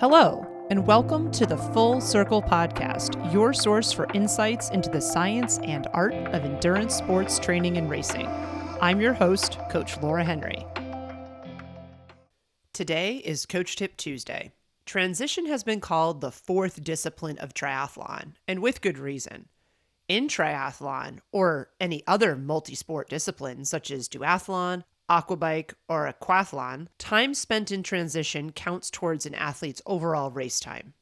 Hello, and welcome to the Full Circle Podcast, your source for insights into the science and art of endurance sports training and racing. I'm your host, Coach Laura Henry. Today is Coach Tip Tuesday. Transition has been called the fourth discipline of triathlon, and with good reason. In triathlon, or any other multisport discipline such as duathlon, aquabike, or aquathlon, time spent in transition counts towards an athlete's overall race time.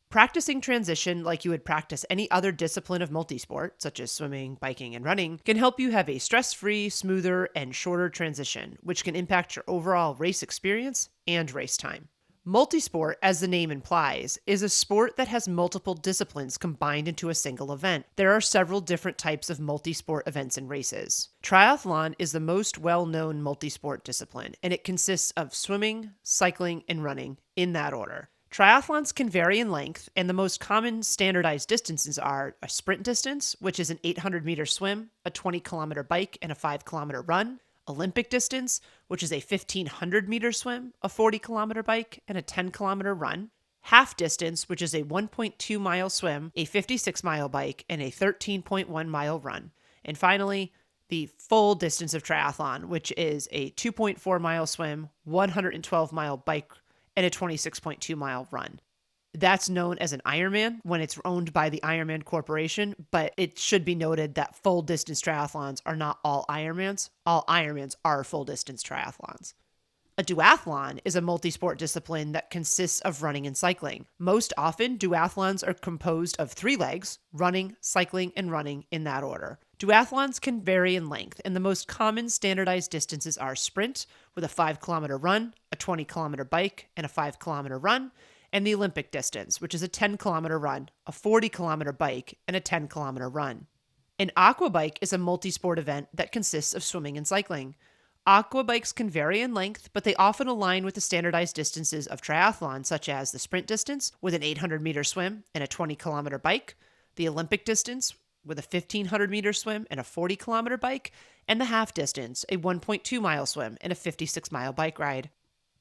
Practicing transition like you would practice any other discipline of multisport, such as swimming, biking, and running, can help you have a stress-free, smoother, and shorter transition, which can impact your overall race experience and race time. Multisport, as the name implies, is a sport that has multiple disciplines combined into a single event. There are several different types of multisport events and races. Triathlon is the most well-known multisport discipline, and it consists of swimming, cycling, and running, in that order. Triathlons can vary in length, and the most common standardized distances are a sprint distance, which is an 800-meter swim, a 20-kilometer bike, and a 5-kilometer run, Olympic distance, which is a 1,500-meter swim, a 40-kilometer bike, and a 10-kilometer run, half distance, which is a 1.2-mile swim, a 56-mile bike, and a 13.1-mile run, and finally, the full distance of triathlon, which is a 2.4-mile swim, 112-mile bike, and a 26.2-mile run. That's known as an Ironman when it's owned by the Ironman Corporation, but it should be noted that full distance triathlons are not all Ironmans. All Ironmans are full distance triathlons. A duathlon is a multi-sport discipline that consists of running and cycling. Most often, duathlons are composed of 3 legs, running, cycling, and running in that order. Duathlons can vary in length, and the most common standardized distances are sprint, with a 5-kilometer run, a 20-kilometer bike, and a 5-kilometer run, and the Olympic distance, which is a 10-kilometer run, a 40-kilometer bike, and a 10-kilometer run. An aquabike is a multi-sport event that consists of swimming and cycling. Aquabikes can vary in length, but they often align with the standardized distances of triathlon, such as the sprint distance with an 800-meter swim and a 20-kilometer bike, the Olympic distance with a 1,500-meter swim and a 40-kilometer bike, and the half distance, a 1.2-mile swim and a 56-mile bike ride.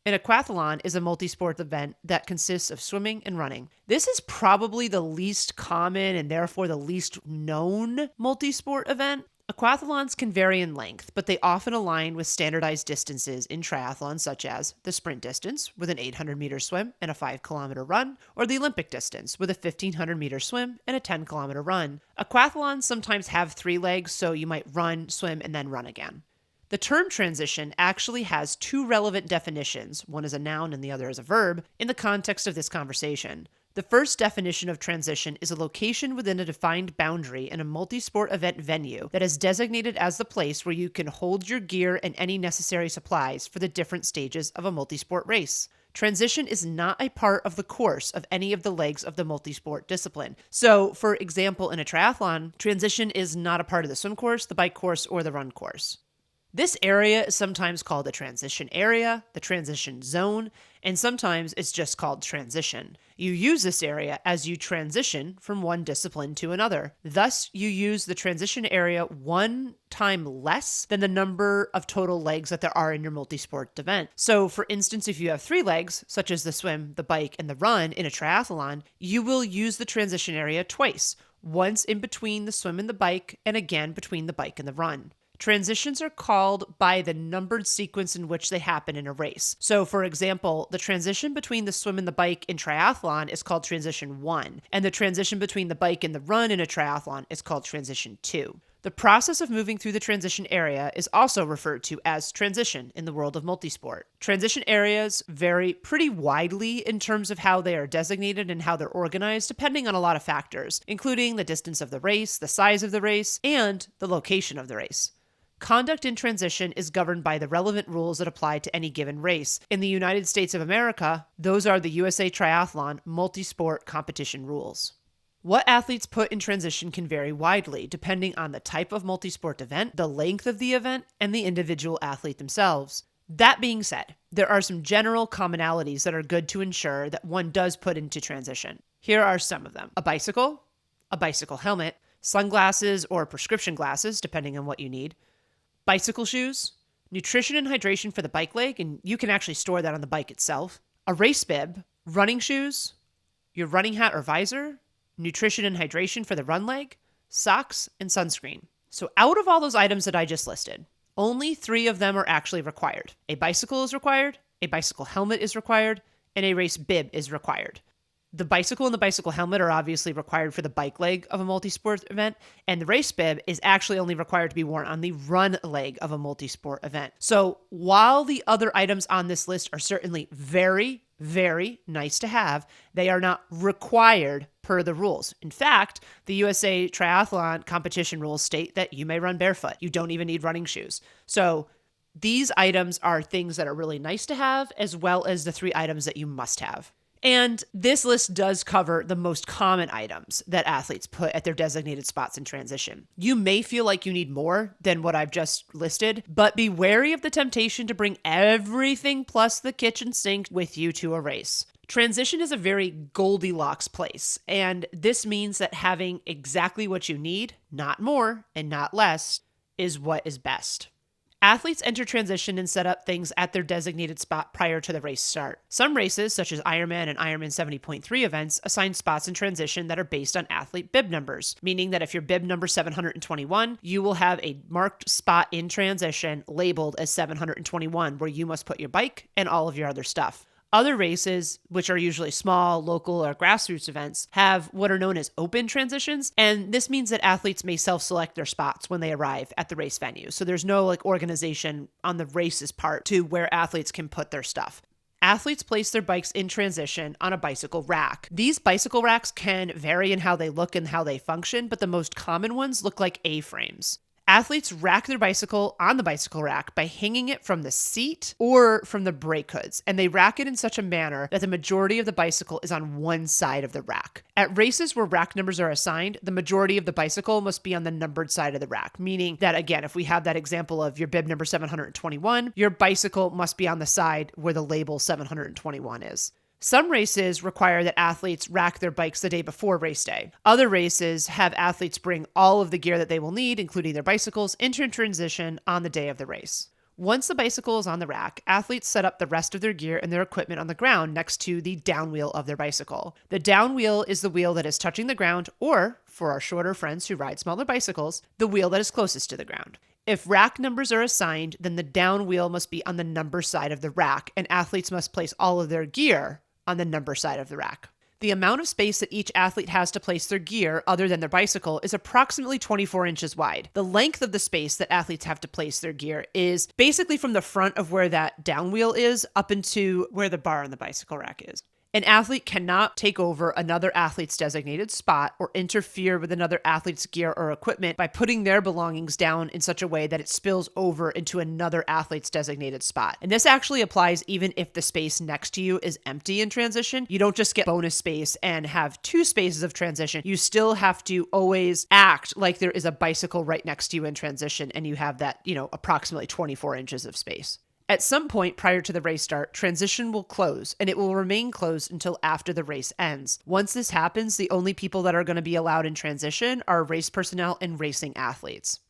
An aquathlon is a multi-sport event that consists of swimming and running. This is probably the least common and therefore the least known multi-sport event. Aquathlons can vary in length, but they often align with standardized distances in triathlon, such as the sprint distance with an 800-meter swim and a 5-kilometer run, or the Olympic distance with a 1,500-meter swim and a 10-kilometer run. Aquathlons sometimes have 3 legs, so you might run, swim, and then run again. The term transition actually has 2 relevant definitions, one is a noun and the other is a verb, in the context of this conversation. The first definition of transition is a location within a defined boundary in a multi-sport event venue that is designated as the place where you can hold your gear and any necessary supplies for the different stages of a multi-sport race. Transition is not a part of the course of any of the legs of the multi-sport discipline. So, for example, in a triathlon, transition is not a part of the swim course, the bike course, or the run course. This area is sometimes called the transition area, the transition zone, and sometimes it's just called transition. You use this area as you transition from one discipline to another. Thus, you use the transition area 1 time less than the number of total legs that there are in your multi-sport event. So, for instance, if you have 3 legs, such as the swim, the bike, and the run in a triathlon, you will use the transition area twice, once in between the swim and the bike, and again between the bike and the run. Transitions are called by the numbered sequence in which they happen in a race. So, for example, the transition between the swim and the bike in triathlon is called transition 1, and the transition between the bike and the run in a triathlon is called transition 2. The process of moving through the transition area is also referred to as transition in the world of multisport. Transition areas vary pretty widely in terms of how they are designated and how they're organized, depending on a lot of factors, including the distance of the race, the size of the race, and the location of the race. Conduct in transition is governed by the relevant rules that apply to any given race. In the United States of America, those are the USA Triathlon multi-sport competition rules. What athletes put in transition can vary widely, depending on the type of multi-sport event, the length of the event, and the individual athlete themselves. That being said, there are some general commonalities that are good to ensure that one does put into transition. Here are some of them: a bicycle helmet, sunglasses or prescription glasses, depending on what you need, bicycle shoes, nutrition and hydration for the bike leg, and you can actually store that on the bike itself, a race bib, running shoes, your running hat or visor, nutrition and hydration for the run leg, socks, and sunscreen. So out of all those items that I just listed, only 3 of them are actually required. A bicycle is required, a bicycle helmet is required, and a race bib is required. The bicycle and the bicycle helmet are obviously required for the bike leg of a multisport event, and the race bib is actually only required to be worn on the run leg of a multisport event. So while the other items on this list are certainly very, very nice to have, they are not required per the rules. In fact, the USA Triathlon competition rules state that you may run barefoot. You don't even need running shoes. So these items are things that are really nice to have, as well as the 3 items that you must have. And this list does cover the most common items that athletes put at their designated spots in transition. You may feel like you need more than what I've just listed, but be wary of the temptation to bring everything plus the kitchen sink with you to a race. Transition is a very Goldilocks place, and this means that having exactly what you need, not more and not less, is what is best. Athletes enter transition and set up things at their designated spot prior to the race start. Some races, such as Ironman and Ironman 70.3 events, assign spots in transition that are based on athlete bib numbers, meaning that if you're bib number 721, you will have a marked spot in transition labeled as 721 where you must put your bike and all of your other stuff. Other races, which are usually small, local, or grassroots events, have what are known as open transitions, and this means that athletes may self-select their spots when they arrive at the race venue. So there's no organization on the race's part to where athletes can put their stuff. Athletes place their bikes in transition on a bicycle rack. These bicycle racks can vary in how they look and how they function, but the most common ones look like A-frames. Athletes rack their bicycle on the bicycle rack by hanging it from the seat or from the brake hoods, and they rack it in such a manner that the majority of the bicycle is on one side of the rack. At races where rack numbers are assigned, the majority of the bicycle must be on the numbered side of the rack, meaning that, again, if we have that example of your bib number 721, your bicycle must be on the side where the label 721 is. Some races require that athletes rack their bikes the day before race day. Other races have athletes bring all of the gear that they will need, including their bicycles, into transition on the day of the race. Once the bicycle is on the rack, athletes set up the rest of their gear and their equipment on the ground next to the down wheel of their bicycle. The down wheel is the wheel that is touching the ground, or, for our shorter friends who ride smaller bicycles, the wheel that is closest to the ground. If rack numbers are assigned, then the down wheel must be on the number side of the rack, and athletes must place all of their gear on the number side of the rack. The amount of space that each athlete has to place their gear other than their bicycle is approximately 24 inches wide. The length of the space that athletes have to place their gear is basically from the front of where that down wheel is up into where the bar on the bicycle rack is. An athlete cannot take over another athlete's designated spot or interfere with another athlete's gear or equipment by putting their belongings down in such a way that it spills over into another athlete's designated spot. And this actually applies even if the space next to you is empty in transition. You don't just get bonus space and have 2 spaces of transition. You still have to always act like there is a bicycle right next to you in transition and you have that, approximately 24 inches of space. At some point prior to the race start, transition will close, and it will remain closed until after the race ends. Once this happens, the only people that are going to be allowed in transition are race personnel and racing athletes.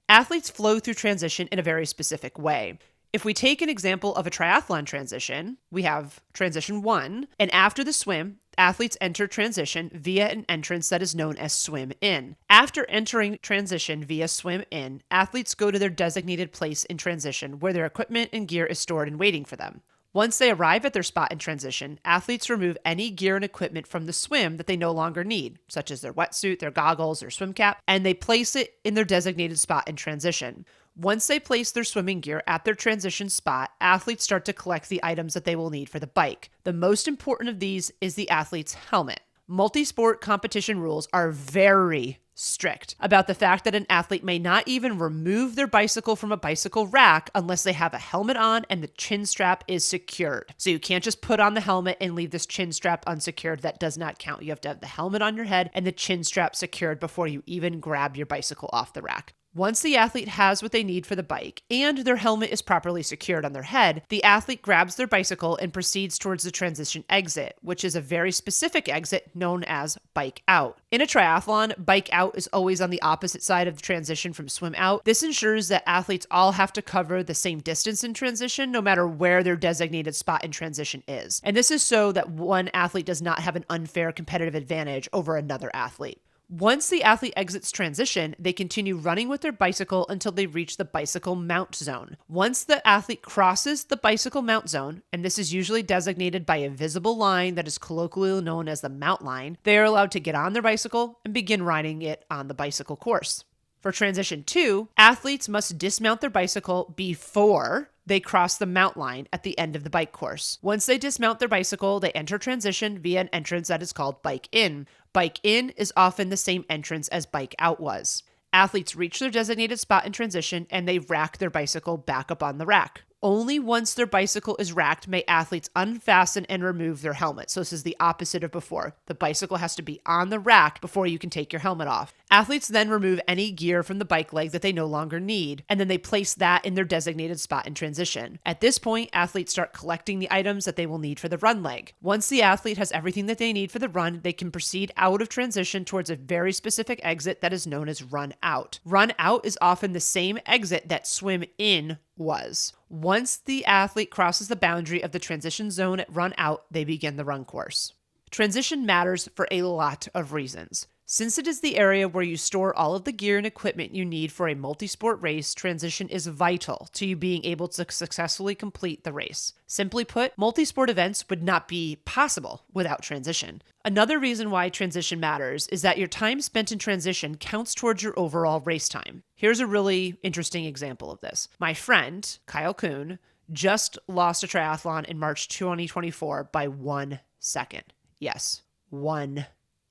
Athletes flow through transition in a very specific way. If we take an example of a triathlon transition, we have transition 1, and after the swim, athletes enter transition via an entrance that is known as swim in. After entering transition via swim in, athletes go to their designated place in transition where their equipment and gear is stored and waiting for them. Once they arrive at their spot in transition, athletes remove any gear and equipment from the swim that they no longer need, such as their wetsuit, their goggles, their swim cap, and they place it in their designated spot in transition. Once they place their swimming gear at their transition spot, athletes start to collect the items that they will need for the bike. The most important of these is the athlete's helmet. Multisport competition rules are very strict about the fact that an athlete may not even remove their bicycle from a bicycle rack unless they have a helmet on and the chin strap is secured. So you can't just put on the helmet and leave this chin strap unsecured. That does not count. You have to have the helmet on your head and the chin strap secured before you even grab your bicycle off the rack. Once the athlete has what they need for the bike and their helmet is properly secured on their head, the athlete grabs their bicycle and proceeds towards the transition exit, which is a very specific exit known as bike out. In a triathlon, bike out is always on the opposite side of the transition from swim out. This ensures that athletes all have to cover the same distance in transition, no matter where their designated spot in transition is. And this is so that one athlete does not have an unfair competitive advantage over another athlete. Once the athlete exits transition, they continue running with their bicycle until they reach the bicycle mount zone. Once the athlete crosses the bicycle mount zone, and this is usually designated by a visible line that is colloquially known as the mount line, they are allowed to get on their bicycle and begin riding it on the bicycle course. For transition 2, athletes must dismount their bicycle before they cross the mount line at the end of the bike course. Once they dismount their bicycle, they enter transition via an entrance that is called bike in. Bike in is often the same entrance as bike out was. Athletes reach their designated spot in transition and they rack their bicycle back up on the rack. Only once their bicycle is racked may athletes unfasten and remove their helmet. So this is the opposite of before. The bicycle has to be on the rack before you can take your helmet off. Athletes then remove any gear from the bike leg that they no longer need, and then they place that in their designated spot in transition. At this point, athletes start collecting the items that they will need for the run leg. Once the athlete has everything that they need for the run, they can proceed out of transition towards a very specific exit that is known as run out. Run out is often the same exit that swim in was. Once the athlete crosses the boundary of the transition zone at run out, they begin the run course. Transition matters for a lot of reasons. Since it is the area where you store all of the gear and equipment you need for a multi-sport race, transition is vital to you being able to successfully complete the race. Simply put, multi-sport events would not be possible without transition. Another reason why transition matters is that your time spent in transition counts towards your overall race time. Here's a really interesting example of this. My friend, Kyle Kuhn, just lost a triathlon in March 2024 by 1 second. Yes, 1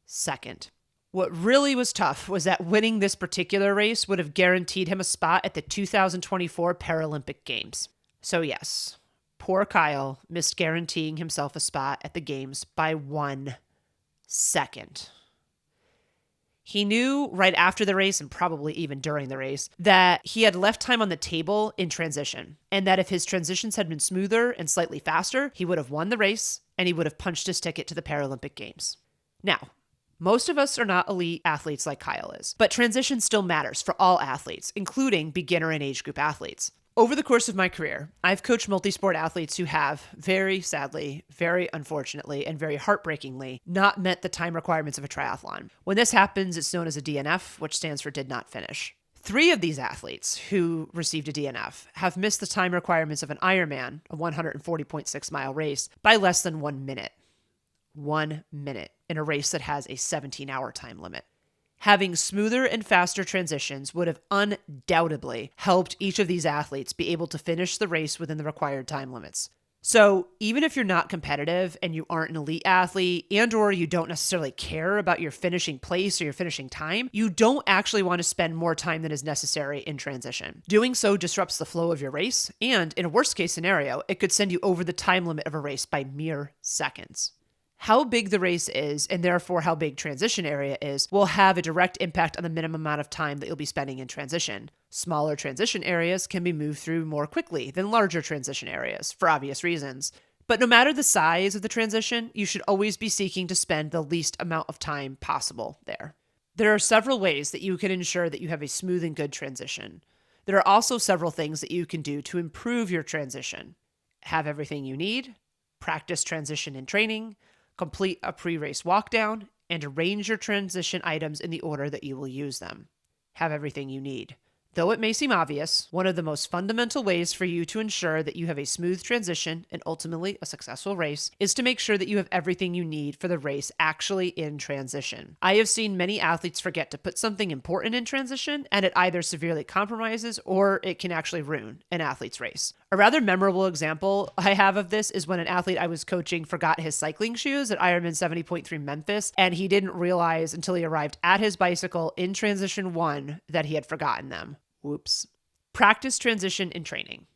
second. What really was tough was that winning this particular race would have guaranteed him a spot at the 2024 Paralympic Games. So yes, poor Kyle missed guaranteeing himself a spot at the Games by 1 second. He knew right after the race, and probably even during the race, that he had left time on the table in transition, and that if his transitions had been smoother and slightly faster, he would have won the race and he would have punched his ticket to the Paralympic Games. Now, most of us are not elite athletes like Kyle is, but transition still matters for all athletes, including beginner and age group athletes. Over the course of my career, I've coached multi-sport athletes who have, very sadly, very unfortunately, and very heartbreakingly, not met the time requirements of a triathlon. When this happens, it's known as a DNF, which stands for did not finish. 3 of these athletes who received a DNF have missed the time requirements of an Ironman, a 140.6 mile race, by less than 1 minute. 1 minute in a race that has a 17-hour time limit. Having smoother and faster transitions would have undoubtedly helped each of these athletes be able to finish the race within the required time limits. So even if you're not competitive and you aren't an elite athlete and or you don't necessarily care about your finishing place or your finishing time, you don't actually want to spend more time than is necessary in transition. Doing so disrupts the flow of your race, and in a worst case scenario, it could send you over the time limit of a race by mere seconds. How big the race is, and therefore how big transition area is, will have a direct impact on the minimum amount of time that you'll be spending in transition. Smaller transition areas can be moved through more quickly than larger transition areas, for obvious reasons. But no matter the size of the transition, you should always be seeking to spend the least amount of time possible there. There are several ways that you can ensure that you have a smooth and good transition. There are also several things that you can do to improve your transition. Have everything you need, practice transition in training, complete a pre-race walkdown, and arrange your transition items in the order that you will use them. Have everything you need. Though it may seem obvious, one of the most fundamental ways for you to ensure that you have a smooth transition and ultimately a successful race is to make sure that you have everything you need for the race actually in transition. I have seen many athletes forget to put something important in transition, and it either severely compromises or it can actually ruin an athlete's race. A rather memorable example I have of this is when an athlete I was coaching forgot his cycling shoes at Ironman 70.3 Memphis, and he didn't realize until he arrived at his bicycle in transition 1 that he had forgotten them. Whoops. Practice transition in training.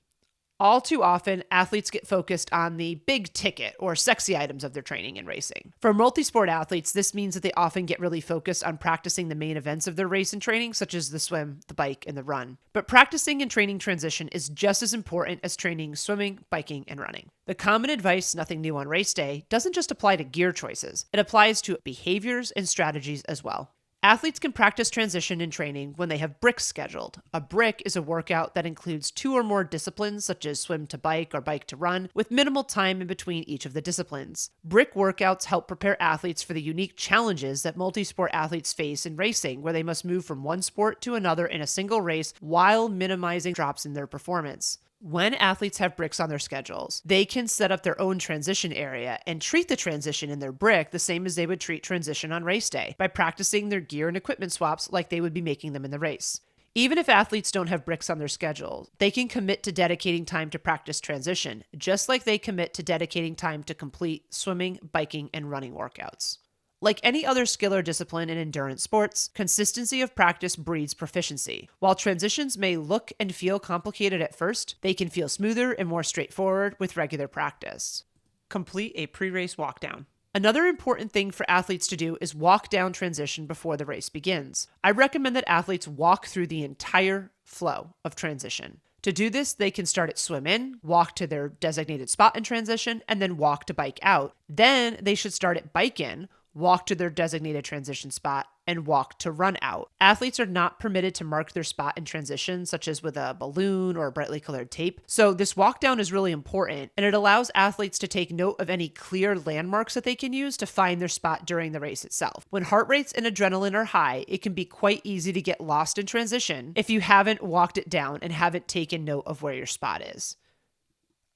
All too often, athletes get focused on the big ticket or sexy items of their training and racing. For multisport athletes, this means that they often get really focused on practicing the main events of their race and training, such as the swim, the bike, and the run. But practicing and training transition is just as important as training swimming, biking, and running. The common advice, nothing new on race day, doesn't just apply to gear choices. It applies to behaviors and strategies as well. Athletes can practice transition in training when they have bricks scheduled. A brick is a workout that includes 2 or more disciplines, such as swim to bike or bike to run, with minimal time in between each of the disciplines. Brick workouts help prepare athletes for the unique challenges that multisport athletes face in racing, where they must move from one sport to another in a single race while minimizing drops in their performance. When athletes have bricks on their schedules, they can set up their own transition area and treat the transition in their brick the same as they would treat transition on race day by practicing their gear and equipment swaps like they would be making them in the race. Even if athletes don't have bricks on their schedule, they can commit to dedicating time to practice transition, just like they commit to dedicating time to complete swimming, biking, and running workouts. Like any other skill or discipline in endurance sports, consistency of practice breeds proficiency. While transitions may look and feel complicated at first, they can feel smoother and more straightforward with regular practice. Complete a pre-race walkdown. Another important thing for athletes to do is walk down transition before the race begins. I recommend that athletes walk through the entire flow of transition. To do this, they can start at swim in, walk to their designated spot in transition, and then walk to bike out. Then they should start at bike in, walk to their designated transition spot, and walk to run out. Athletes are not permitted to mark their spot in transition, such as with a balloon or brightly colored tape. So this walk down is really important, and it allows athletes to take note of any clear landmarks that they can use to find their spot during the race itself. When heart rates and adrenaline are high, it can be quite easy to get lost in transition if you haven't walked it down and haven't taken note of where your spot is.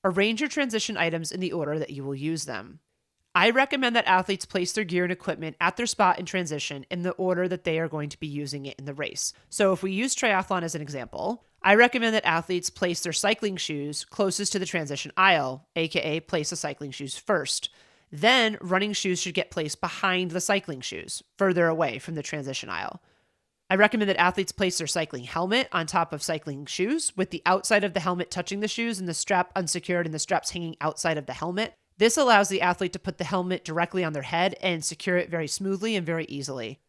Arrange your transition items in the order that you will use them. I recommend that athletes place their gear and equipment at their spot in transition in the order that they are going to be using it in the race. So if we use triathlon as an example, I recommend that athletes place their cycling shoes closest to the transition aisle, aka place the cycling shoes first. Then running shoes should get placed behind the cycling shoes, further away from the transition aisle. I recommend that athletes place their cycling helmet on top of cycling shoes, with the outside of the helmet touching the shoes and the strap unsecured and the straps hanging outside of the helmet. This allows the athlete to put the helmet directly on their head and secure it very smoothly and very easily.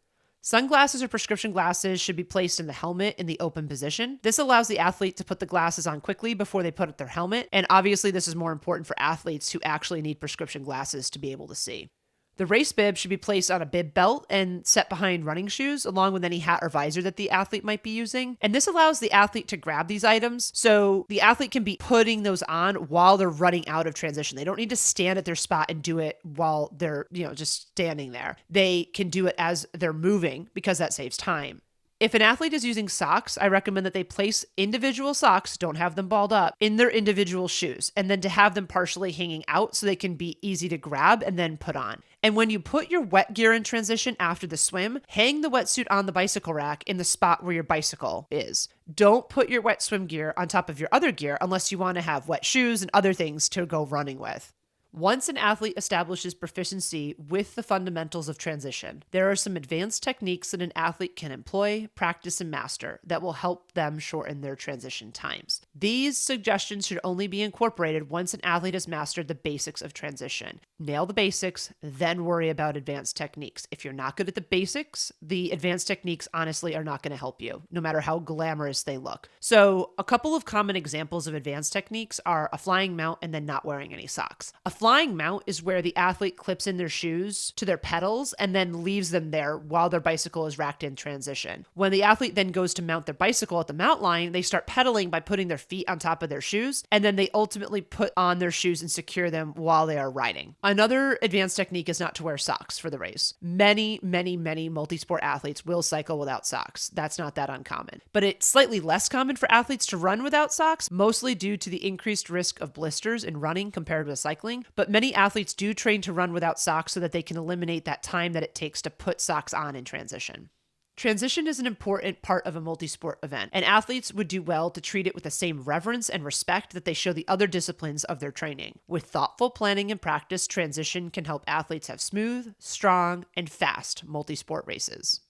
Sunglasses or prescription glasses should be placed in the helmet in the open position. This allows the athlete to put the glasses on quickly before they put up their helmet, and obviously this is more important for athletes who actually need prescription glasses to be able to see. The race bib should be placed on a bib belt and set behind running shoes, along with any hat or visor that the athlete might be using. And this allows the athlete to grab these items, so the athlete can be putting those on while they're running out of transition. They don't need to stand at their spot and do it while they're, just standing there. They can do it as they're moving because that saves time. If an athlete is using socks, I recommend that they place individual socks, don't have them balled up, in their individual shoes, and then to have them partially hanging out so they can be easy to grab and then put on. And when you put your wet gear in transition after the swim, hang the wetsuit on the bicycle rack in the spot where your bicycle is. Don't put your wet swim gear on top of your other gear unless you want to have wet shoes and other things to go running with. Once an athlete establishes proficiency with the fundamentals of transition, there are some advanced techniques that an athlete can employ, practice, and master that will help them shorten their transition times. These suggestions should only be incorporated once an athlete has mastered the basics of transition. Nail the basics, then worry about advanced techniques. If you're not good at the basics, the advanced techniques honestly are not going to help you, no matter how glamorous they look. So a couple of common examples of advanced techniques are a flying mount and then not wearing any socks. A flying mount is where the athlete clips in their shoes to their pedals and then leaves them there while their bicycle is racked in transition. When the athlete then goes to mount their bicycle at the mount line, they start pedaling by putting their feet on top of their shoes, and then they ultimately put on their shoes and secure them while they are riding. Another advanced technique is not to wear socks for the race. Many multisport athletes will cycle without socks. That's not that uncommon. But it's slightly less common for athletes to run without socks, mostly due to the increased risk of blisters in running compared with cycling. But many athletes do train to run without socks so that they can eliminate that time that it takes to put socks on in transition. Transition is an important part of a multisport event, and athletes would do well to treat it with the same reverence and respect that they show the other disciplines of their training. With thoughtful planning and practice, transition can help athletes have smooth, strong, and fast multisport races.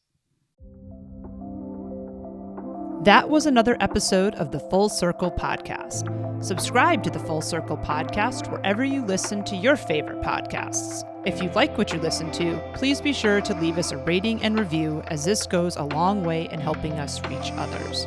That was another episode of the Full Circle Podcast. Subscribe to the Full Circle Podcast wherever you listen to your favorite podcasts. If you like what you listen to, please be sure to leave us a rating and review, as this goes a long way in helping us reach others.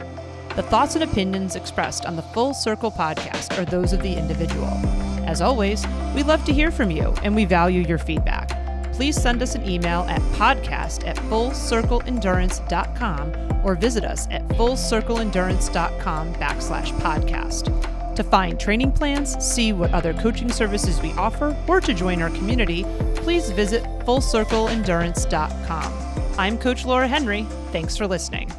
The thoughts and opinions expressed on the Full Circle Podcast are those of the individual. As always, we love to hear from you and we value your feedback. Please send us an email at podcast@fullcircleendurance.com or visit us at fullcircleendurance.com/podcast. To find training plans, see what other coaching services we offer, or to join our community, please visit fullcircleendurance.com. I'm Coach Laura Henry. Thanks for listening.